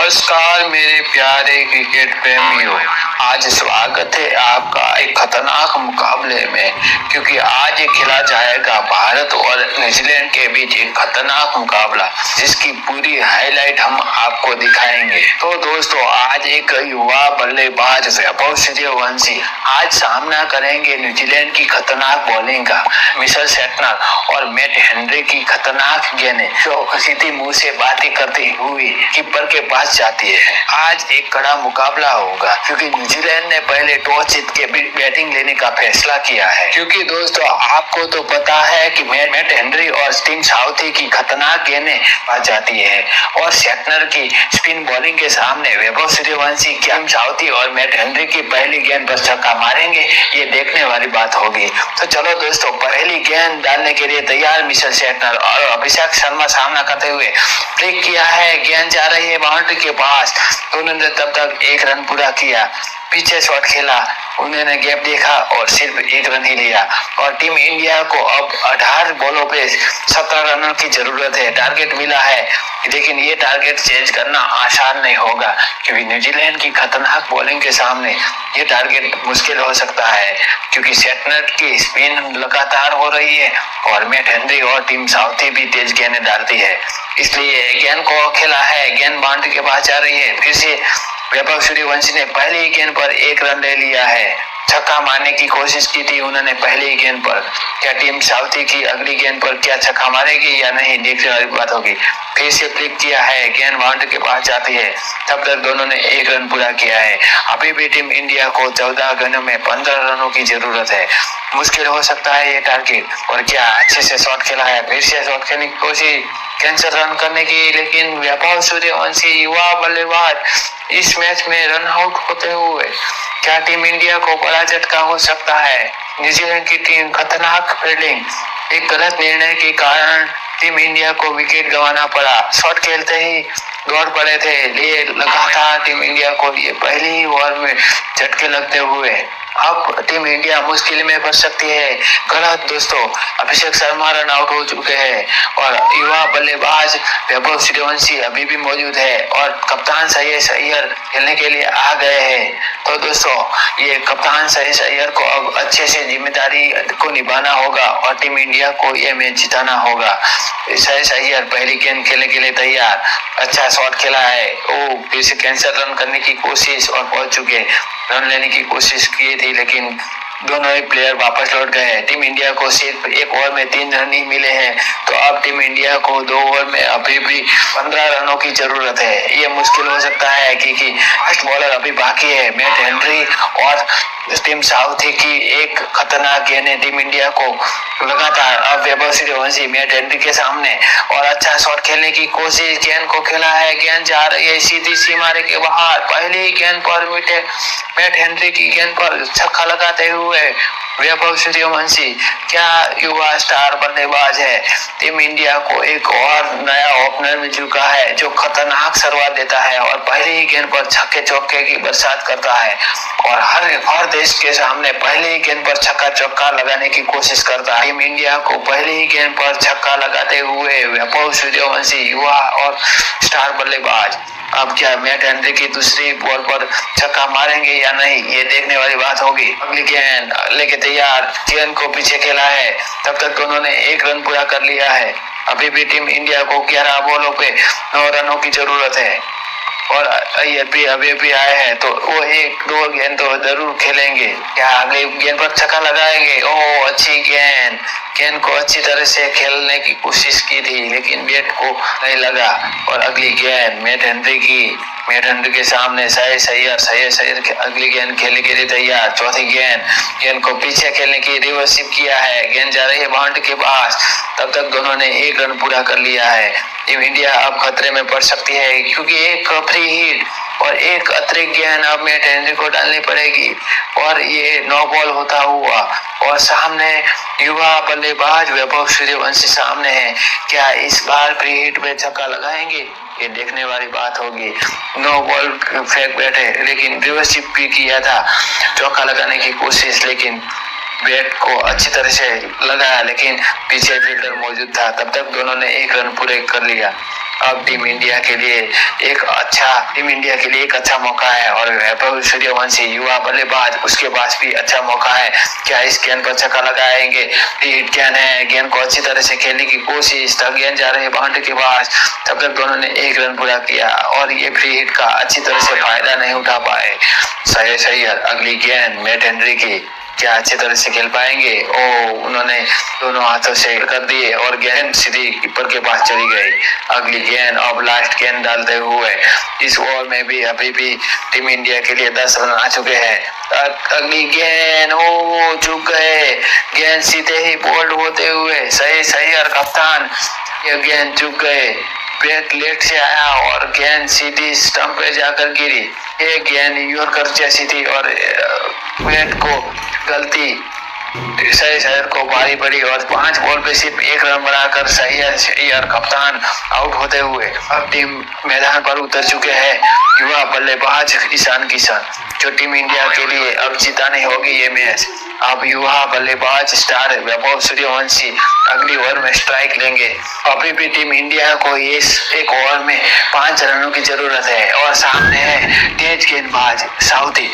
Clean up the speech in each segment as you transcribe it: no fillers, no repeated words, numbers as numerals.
नमस्कार मेरे प्यारे क्रिकेट प्रेमियों, आज स्वागत है आपका एक खतरनाक मुकाबले में, क्योंकि आज ये खेला जाएगा भारत और न्यूजीलैंड के बीच एक खतरनाक मुकाबला, जिसकी पूरी हाईलाइट हम आपको दिखाएंगे। तो दोस्तों, आज एक युवा बल्लेबाज वैभव सूर्यवंशी आज सामना करेंगे न्यूजीलैंड की खतरनाक बॉलिंग का। मिशेल सेटनर और मैट हेनरी की खतरनाक गेंदें जो सीधी मुंह से बातें करती हुई कीपर के पास जाती है। आज एक कड़ा मुकाबला होगा, क्योंकि न्यूजीलैंड ने पहले टॉस जीत के बैटिंग लेने का फैसला किया है। क्योंकि दोस्तों, आपको तो पता है कि मैट हेनरी और टिम साउथी की खतरनाक गेंदें आ जाती है, और सेटनर की स्पिन बॉलिंग के सामने वैभव सूर्यवंशी टिम साउथी और मैट हेनरी की पहली गेंद पर छक्का मारेंगे, ये देखने वाली बात होगी। तो चलो दोस्तों, पहली गेंद डालने के लिए तैयार मिशेल सेटनर और अभिषेक शर्मा सामना करते हुए ब्रेक किया है। गेंद जा रही है बाउंड्री के पास। दोनों ने तब तक एक रन पूरा किया। पीछे शॉट खेला, उन्होंने गैप देखा और सिर्फ एक रन ही लिया। और टीम इंडिया को अब 18 बॉलों पे 17 रनों की जरूरत है। टारगेट मिला है, लेकिन ये टारगेट चेंज करना आसान नहीं होगा, क्योंकि न्यूजीलैंड की खतरनाक बॉलिंग के सामने ये टारगेट मुश्किल हो सकता है, क्योंकि सेटनर की स्पिन लगातार हो रही है और मैट हेनरी और टिम साउथी भी तेज गेंदें डालती है। इसलिए गेंद को खेला है, गेंद बाउंड्री के पास जा रही है। फिर से वैभव सूर्यवंशी ने पहली गेंद पर एक रन ले लिया है। छक्का मारने की कोशिश की थी उन्होंने पहली गेंद पर। क्या टीम साउथी की अगली गेंद पर क्या छक्का मारेगी या नहीं, देखने वाली बात होगी। फिर से फ्लिक किया है, गेंद बाउंड्री के पास जाती है। तब तक दोनों ने एक रन पूरा किया है। अभी भी टीम इंडिया को 14 गेंदों में 15 रनों की जरूरत है। मुश्किल हो सकता है ये टारगेट। और क्या अच्छे से शॉट खेला है, फिर से शॉट खेलने की कोशिश, कैंसर रन करने की, लेकिन वैभव सूर्यवंशी युवा बल्लेबाज इस मैच में रन आउट होते हुए क्या टीम इंडिया को बड़ा झटका हो सकता है। न्यूजीलैंड की टीम खतरनाक फील्डिंग, एक गलत निर्णय के कारण टीम इंडिया को विकेट गंवाना पड़ा। शॉट खेलते ही दौड़ पड़े थे, ये लगातार टीम इंडिया को ये पहली ही ओवर में झटके लगते हुए अब टीम इंडिया मुश्किल में फंस सकती है। गलत दोस्तों, अभिषेक शर्मा रन आउट हो चुके हैं और युवा बल्लेबाज वैभव सूर्यवंशी अभी भी मौजूद है और कप्तान श्रेयस अय्यर खेलने के लिए आ गए हैं। तो दोस्तों, ये कप्तान श्रेयस अय्यर को अब अच्छे से जिम्मेदारी को निभाना होगा और टीम इंडिया को ये मैच जिताना होगा। श्रेयस अय्यर पहली गेंद खेलने के लिए तैयार, अच्छा शॉट खेला है। ओ, फिर से कैंसर रन करने की कोशिश और पहुंच चुके, रन लेने की कोशिश की थी, लेकिन दोनों ही प्लेयर वापस लौट गए हैं। टीम इंडिया को सिर्फ एक ओवर में 3 रन ही मिले हैं, तो अब टीम इंडिया को 2 ओवर में अभी भी 15 रनों की जरूरत है। ये मुश्किल हो सकता है, क्योंकि फर्स्ट बॉलर अभी बाकी है। मैट हेनरी और टीम साउथी की एक खतरनाक गेंद है टीम इंडिया को लगातार। अब वैभव सूर्यवंशी मैट हेनरी के सामने और अच्छा शॉट खेलने की कोशिश, गेंद को खेला है, गेंद जा रही है सीधी सीमारे के बाहर। पहली गेंद पर मैट हेनरी की गेंद पर छक्का लगाते हुए वैभव सूर्यवंशी क्या युवा स्टार बल्लेबाज है। टीम इंडिया को एक और नया ओपनर मिल चुका है, जो खतरनाक शुरुआत देता है और पहले ही गेंद पर छक्के चौके की बरसात करता है और हर देश के सामने पहले ही गेंद पर छक्का चौका लगाने की कोशिश करता है। टीम इंडिया को पहले ही गेंद पर छक्का लगाते हुए वैभव सूर्यवंशी युवा और स्टार बल्लेबाज अब क्या मैट हेनरी की दूसरी बॉल पर छक्का मारेंगे या नहीं, ये देखने वाली बात होगी। अगली गेंद लेके तैयार, गेंद को पीछे खेला है। तब तक दोनों ने एक रन पूरा कर लिया है। अभी भी टीम इंडिया को 11 बॉलों पे 9 रनों की जरूरत है और अय्यर भी अभी भी आए हैं, तो वो 1-2 गेंद तो जरूर खेलेंगे। क्या अगली गेंद पर छक्का लगाएंगे? ओह, अच्छी गेंद को अच्छी तरह से खेलने की कोशिश की थी, लेकिन बैट को नहीं लगा। और अगली गेंद मैट हेनरी के सामने श्रेयस अय्यर अगली गेंद खेलने के लिए तैयार। चौथी गेंद को पीछे खेलने की रिवर्सिप किया है, गेंद जा रही है बाउंड्री के पास। तब तक दोनों ने एक रन पूरा कर लिया है। टीम इंडिया अब खतरे में पड़ सकती है, क्योंकि एक फ्री हिट और एक अतिरिक्त गेंद अब मैट हेनरी को डालनी पड़ेगी और ये 9 बॉल होता हुआ और सामने युवा बल्लेबाज वैभव सूर्यवंशी सामने है। क्या इस बार फ्री हिट में छक्का लगाएंगे, ये देखने वाली बात होगी। 9 बॉल फेंक बैठे, लेकिन रिवर्सिप भी किया था, चौका लगाने की कोशिश, लेकिन बैट को अच्छी तरह से लगाया, लेकिन पीछे फील्डर मौजूद था। तब तक दोनों ने एक रन पूरे कर लिया। अब टीम इंडिया के लिए एक अच्छा अच्छा टीम इंडिया के लिए एक अच्छा मौका है और वैभव सूर्यवंशी युवा बल्लेबाज, उसके पास भी अच्छा मौका है। क्या इस गेंद पर छक्का लगाएंगे? फ्री हिट गेंद है, गेंद को अच्छी तरह से खेलने की कोशिश, तब गेंद जा रही है बाउंड्री के पास, तब तक दोनों ने एक रन पूरा किया और ये फ्री हिट का अच्छी तरह से फायदा नहीं उठा पाए। सही है, अगली गेंद मैट हेनरी की, क्या अच्छी तरह से खेल पाएंगे? उन्होंने दोनों हाथों से कर दिए और गेंद सीधी कीपर के पास चली गई। अगली गेंद, अब लास्ट गेंद डालते हुए इस ओवर में भी अभी भी टीम इंडिया के लिए 10 रन आ चुके हैं। अगली गेंद चूक गए, गेंद सीधे ही बोल्ड होते हुए सही और कप्तान, ये गेंद चूक गए, बैट लेट से आया और गेंद सीधी स्टंप पे जाकर गिरी। ये गेंद यॉर्कर जैसी थी और बैट को गलती शहर को भारी पड़ी और 5 बॉल पे सिर्फ 1 रन बनाकर सही और कप्तान आउट होते हुए अब टीम मैदान पर उतर चुके हैं। युवा बल्लेबाज ईशान किशन, जो टीम इंडिया के लिए अब जितानी होगी ये मैच। अब युवा बल्लेबाज स्टार वैभव सूर्यवंशी अगली ओवर में स्ट्राइक लेंगे। अभी भी टीम इंडिया को इस एक ओवर में 5 रनों की जरूरत है और सामने है तेज गेंदबाज साउथी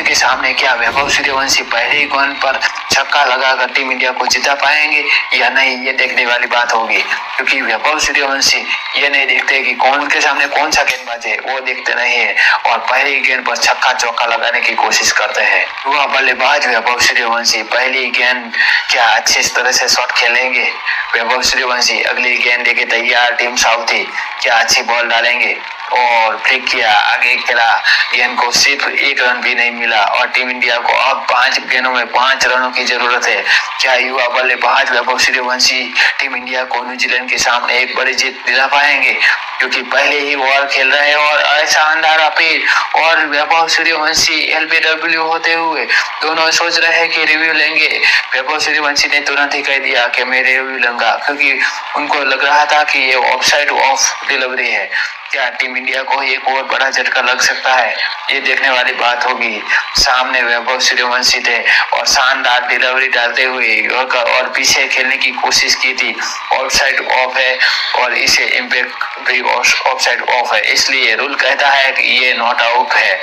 के सामने क्या वैभव सूर्यवंशी पहले ही गेंद पर छक्का लगाकर टीम इंडिया को जिता पाएंगे या नहीं, ये देखने वाली बात होगी। क्योंकि वैभव सूर्यवंशी ये नहीं देखते कि कौन के सामने कौन सा गेंदबाज है, वो देखते नहीं है और पहली गेंद पर छक्का चौका लगाने की कोशिश करते हैं। युवा बल्लेबाज वैभव सूर्यवंशी पहली गेंद क्या अच्छी तरह से शॉट खेलेंगे? वैभव सूर्यवंशी अगली गेंद लेके तैयार, टीम साउथी क्या अच्छी बॉल डालेंगे और फ्लिक किया, आगे खेला, गेंद को सिर्फ 1 रन भी नहीं मिला और टीम इंडिया को अब 5 गेंदों में 5 रनों की जरूरत है। क्या युवा बल्लेबाज वैभव सूर्यवंशी टीम इंडिया को न्यूजीलैंड के सामने एक बड़ी जीत दिला पाएंगे? क्योंकि पहले ही ओवर खेल रहे हैं और ऐसा शानदार अपील और वैभव सूर्यवंशी एलबीडब्ल्यू होते हुए दोनों सोच रहे हैं कि रिव्यू लेंगे। वैभव सूर्यवंशी ने तुरंत ही कह दिया कि मैं रिव्यू लूंगा, क्योंकि उनको लग रहा था कि ये ऑफसाइड ऑफ डिलीवरी है। क्या टीम इंडिया को एक और बड़ा झटका लग सकता है? ये देखने वाली बात होगी। सामने वैभव सूर्यवंशी थे और शानदार डिलीवरी डालते हुए और पीछे खेलने की कोशिश की थी। ऑफसाइड ऑफ है और इसे इम्पैक्ट भी ऑफसाइड ऑफ है, इसलिए रूल कहता है कि ये नॉट आउट है।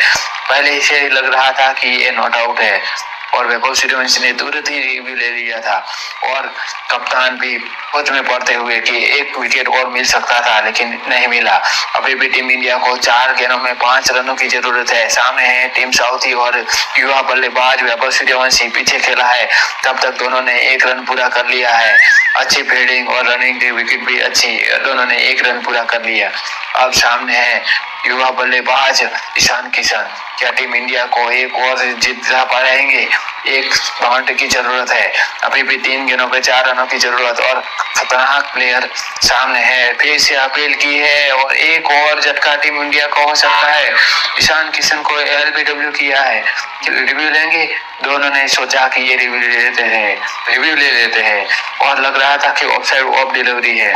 पहले से लग रहा था कि ये नॉट आउट है और वैभव सूर्यवंशी ने तुरंत ही रिव्यू ले लिया था और कप्तान भी सोच में पड़ते हुए कि 1 विकेट और मिल सकता था, लेकिन नहीं मिला। अभी भी टीम इंडिया को 4 गेंदों में 5 रनों की जरूरत है। सामने है टीम साउथी और युवा बल्लेबाज वैभव सूर्यवंशी पीछे खेला है, तब तक दोनों ने 1 रन पूरा कर लिया है। अच्छी फील्डिंग और रनिंग की विकेट भी अच्छी, दोनों ने 1 रन पूरा कर लिया। अब सामने है युवा बल्लेबाज ईशान किशन, क्या टीम इंडिया को एक और जिता पाएंगे? 1 पॉइंट की जरूरत है। अभी भी 3 गेंदों पे 4 रनों की जरूरत और खतरनाक प्लेयर सामने है। फिर से अपील की है और एक और झटका टीम इंडिया को हो सकता है। ईशान किशन को एलबीडब्ल्यू किया है, रिव्यू लेंगे। दोनों ने सोचा कि ये रिव्यू ले लेते हैं और लग रहा था कि ऑफसाइड ऑफ डिलीवरी है।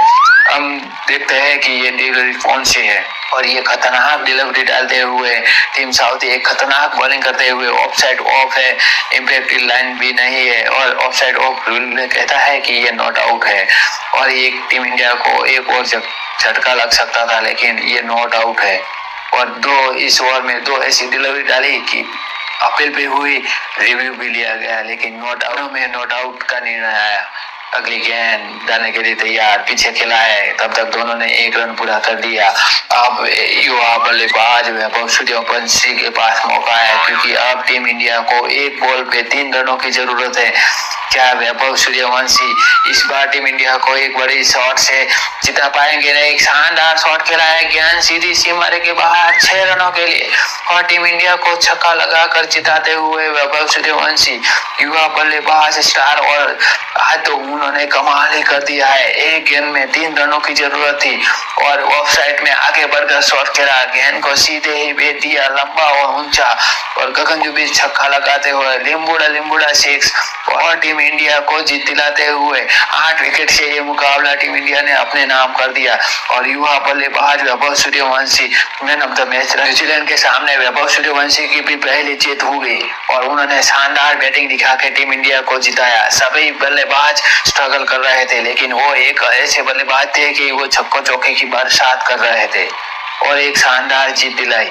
हम देखते हैं कि ये डिलीवरी कौन सी है और ये खतरनाक डिलीवरी डालते हुए टीम साउथी एक खतरनाक बॉलिंग करते हुए ऑफसाइड ऑफ है, इम्पैक्ट लाइन भी नहीं है और ऑफसाइड ऑफ रूल कहता है कि ये नॉट आउट है और ये टीम इंडिया को एक और झटका लग सकता था, लेकिन ये नॉट आउट है। और इस ओवर में 2 ऐसी डिलीवरी डाली कि अपील भी हुई, रिव्यू भी लिया गया, लेकिन नॉट आउट का निर्णय आया। अगली गेंद डालने के लिए तैयार, पीछे खेला है, तब तक दोनों ने 1 रन पूरा कर दिया। अब युवा बल्लेबाज वैभव सूर्यवंशी के पास मौका है, क्योंकि अब टीम इंडिया को 1 बॉल पे 3 रनों की जरूरत है। क्या वैभव सूर्यवंशी इस बार टीम इंडिया को एक बड़ी शॉट से जिता पाएंगे? नहीं, एक शानदार शॉट खेला है, गेंद सीधी सीमारे के बाहर 6 रनों के लिए और टीम इंडिया को छक्का लगाकर जिताते हुए वैभव सूर्यवंशी युवा बल्लेबाज स्टार, और आज तो उन्होंने कमाल ही कर दिया है। 1 गेंद में 3 रनों की जरूरत थी और ऑफ साइड में आगे बढ़कर शॉट खेला, गेंद को सीधे ही भेज दिया लंबा और ऊंचा और गगनचुंबी छक्का लगाते हुए लिम्बुड़ा 6 और टीम इंडिया को जीत दिलाते हुए 8 विकेट से ये मुकाबला टीम इंडिया ने अपने नाम कर दिया। और युवा बल्लेबाज Vaibhav Suryavanshi man of the match. New Zealand के सामने वैभव सूर्यवंशी की भी पहली जीत हो गई और उन्होंने शानदार बैटिंग दिखा के टीम इंडिया को जिताया। सभी बल्लेबाज स्ट्रगल कर रहे थे, लेकिन वो एक ऐसे बल्लेबाज थे कि वो छक्कों चौके की बरसात कर रहे थे और एक शानदार जीत दिलाई।